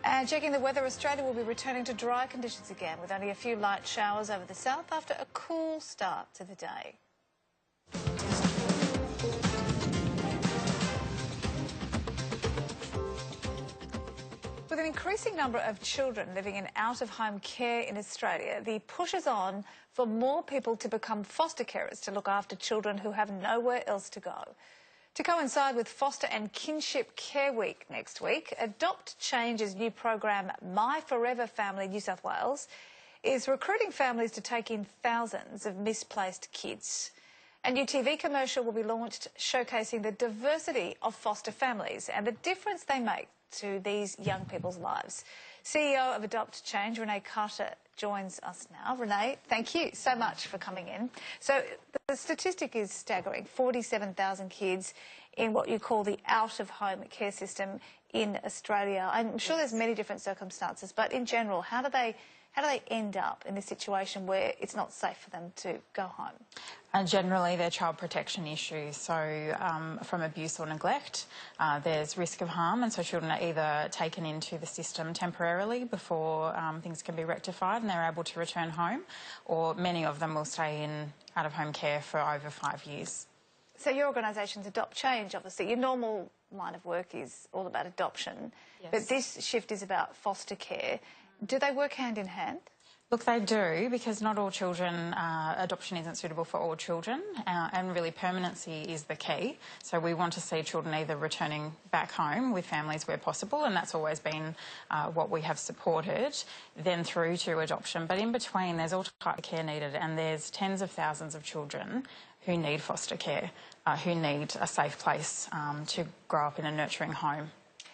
And checking the weather, Australia will be returning to dry conditions again, with only a few light showers over the south after a cool start to the day. With an increasing number of children living in out-of-home care in Australia, the push is on for more people to become foster carers to look after children who have nowhere else to go. To coincide with Foster and Kinship Care Week next week, Adopt Change's new program, My Forever Family New South Wales, is recruiting families to take in thousands of misplaced kids. A new TV commercial will be launched showcasing the diversity of foster families and the difference they make to these young people's lives. CEO of Adopt Change, Renée Carter, joins us now. Renée, thank you so much for coming in. So the statistic is staggering: 47,000 kids in what you call the out-of-home care system in Australia. I'm sure there's many different circumstances, but in general, how do they end up in this situation where it's not safe for them to go home? And generally, they're child protection issues. So from abuse or neglect, there's risk of harm, and so children are either taken into the system temporarily before things can be rectified and they're able to return home, or many of them will stay in out-of-home care for over 5 years. So your organisation's Adopt Change, obviously. Your normal line of work is all about adoption, yes, but this shift is about foster care. Do they work hand in hand? Look, they do, because not all children, adoption isn't suitable for all children, and really permanency is the key. So we want to see children either returning back home with families where possible, and that's always been what we have supported, then through to adoption. But in between, there's all types of care needed, and there's tens of thousands of children who need foster care, who need a safe place to grow up in a nurturing home.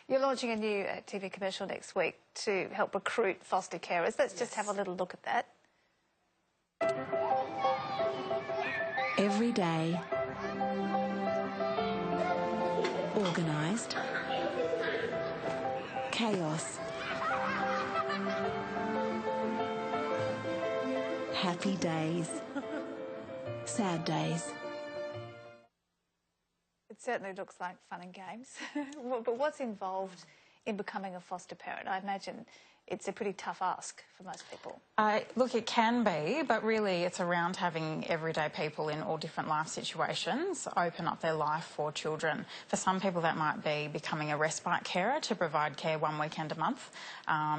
You're launching a new TV commercial next week to help recruit foster carers. Let's just have a little look at that. Every day, organised, chaos, happy days, sad days. It certainly looks like fun and games. But what's involved in becoming a foster parent? I imagine it's a pretty tough ask for most people. Look, it can be, but really it's around having everyday people in all different life situations open up their life for children. For some people that might be becoming a respite carer to provide care one weekend a month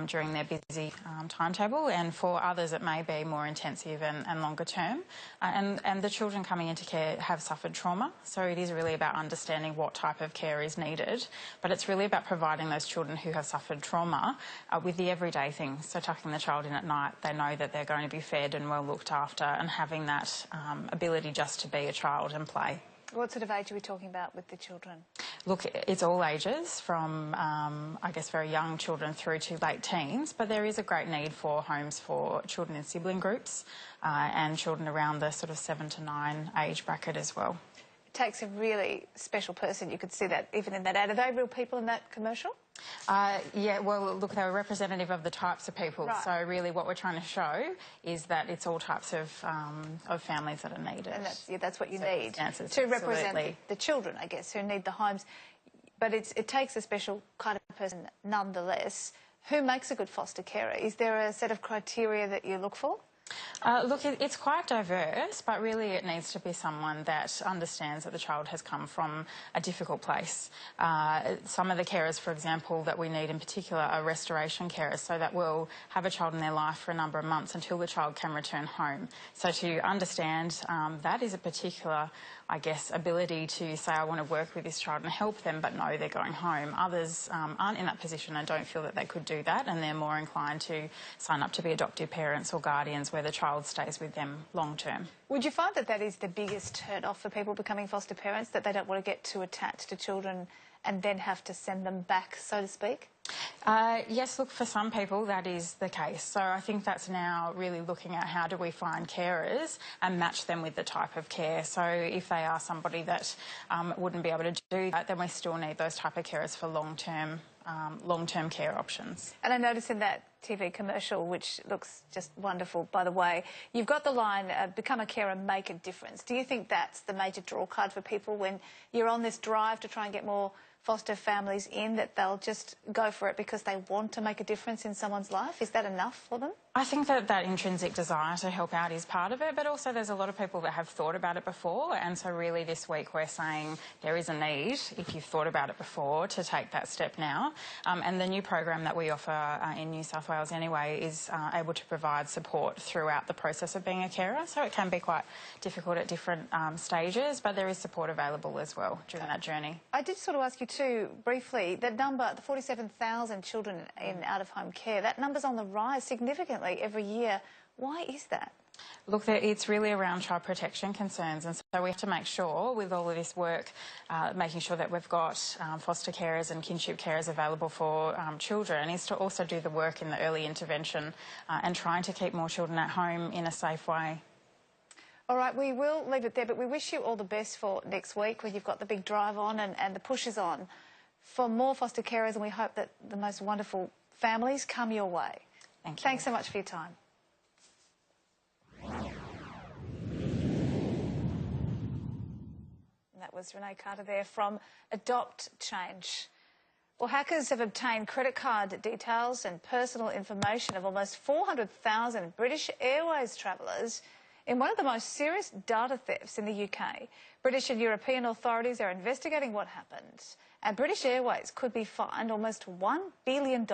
during their busy timetable, and for others it may be more intensive and longer term. And the children coming into care have suffered trauma, so it is really about understanding what type of care is needed, but it's really about providing those children who have suffered trauma with the everyday things. So tucking the child in at night, they know that they're going to be fed and well looked after, and having that ability just to be a child and play. What sort of age are we talking about with the children? Look, it's all ages, from, I guess, very young children through to late teens, but there is a great need for homes for children in sibling groups and children around the sort of 7 to 9 age bracket as well. It takes a really special person. You could see that even in that ad. Are they real people in that commercial? Yeah, well, look, they're representative of the types of people. Right. So really what we're trying to show is that it's all types of families that are needed. And that's what you need to represent the children, I guess, who need the homes. But it takes a special kind of person nonetheless. Who makes a good foster carer? Is there a set of criteria that you look for? Look, it's quite diverse, but really it needs to be someone that understands that the child has come from a difficult place. Some of the carers, for example, that we need in particular are restoration carers, so that will have a child in their life for a number of months until the child can return home. So to understand that is a particular, I guess, ability to say, I want to work with this child and help them, but know they're going home. Others aren't in that position and don't feel that they could do that, and they're more inclined to sign up to be adoptive parents or guardians where the child stays with them long term. Would you find that that is the biggest turn-off for people becoming foster parents, that they don't want to get too attached to children and then have to send them back, so to speak? Yes, look, for some people that is the case. So I think that's now really looking at how do we find carers and match them with the type of care. So if they are somebody that wouldn't be able to do that, then we still need those type of carers for long-term care options. And I noticed in that TV commercial, which looks just wonderful, by the way, you've got the line, become a carer, make a difference. Do you think that's the major draw card for people when you're on this drive to try and get more foster families in, that they'll just go for it because they want to make a difference in someone's life? Is that enough for them? I think that intrinsic desire to help out is part of it, but also there's a lot of people that have thought about it before, and so really this week we're saying there is a need, if you've thought about it before, to take that step now. And the new program that we offer in New South Wales anyway is able to provide support throughout the process of being a carer, so it can be quite difficult at different stages, but there is support available as well during that journey. I did sort of ask you too, briefly, the number, the 47,000 children in out-of-home care, that number's on the rise significantly every year. Why is that? Look, it's really around child protection concerns, and so we have to make sure with all of this work, making sure that we've got foster carers and kinship carers available for children, is to also do the work in the early intervention and trying to keep more children at home in a safe way. All right, we will leave it there, but we wish you all the best for next week when you've got the big drive on and the push is on for more foster carers, and we hope that the most wonderful families come your way. Thank you. Thanks so much for your time. That was Renée Carter there from Adopt Change. Well, hackers have obtained credit card details and personal information of almost 400,000 British Airways travellers in one of the most serious data thefts in the UK. British and European authorities are investigating what happened, and British Airways could be fined almost $1 billion.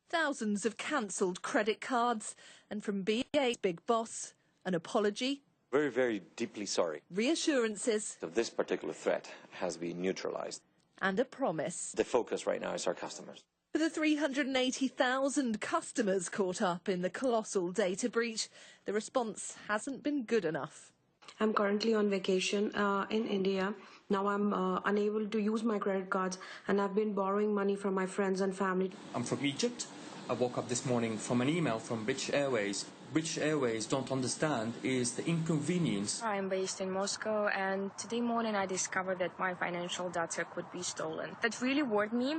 Thousands of cancelled credit cards, and from BA's big boss, an apology. Very, very deeply sorry. Reassurances. So this particular threat has been neutralised. And a promise. The focus right now is our customers. For the 380,000 customers caught up in the colossal data breach, the response hasn't been good enough. I'm currently on vacation in India. Now I'm unable to use my credit cards, and I've been borrowing money from my friends and family. I'm from Egypt. I woke up this morning from an email from British Airways. British Airways don't understand is the inconvenience. I'm based in Moscow, and today morning I discovered that my financial data could be stolen. That really worried me.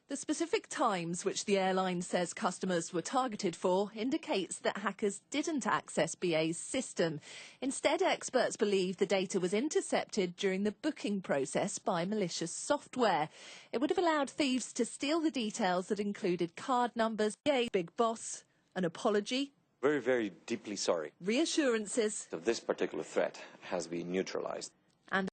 The specific times which the airline says customers were targeted for indicates that hackers didn't access BA's system. Instead, experts believe the data was intercepted during the booking process by malicious software. It would have allowed thieves to steal the details that included card numbers, BA's big boss, an apology. Very, very deeply sorry. Reassurances. So this particular threat has been neutralised.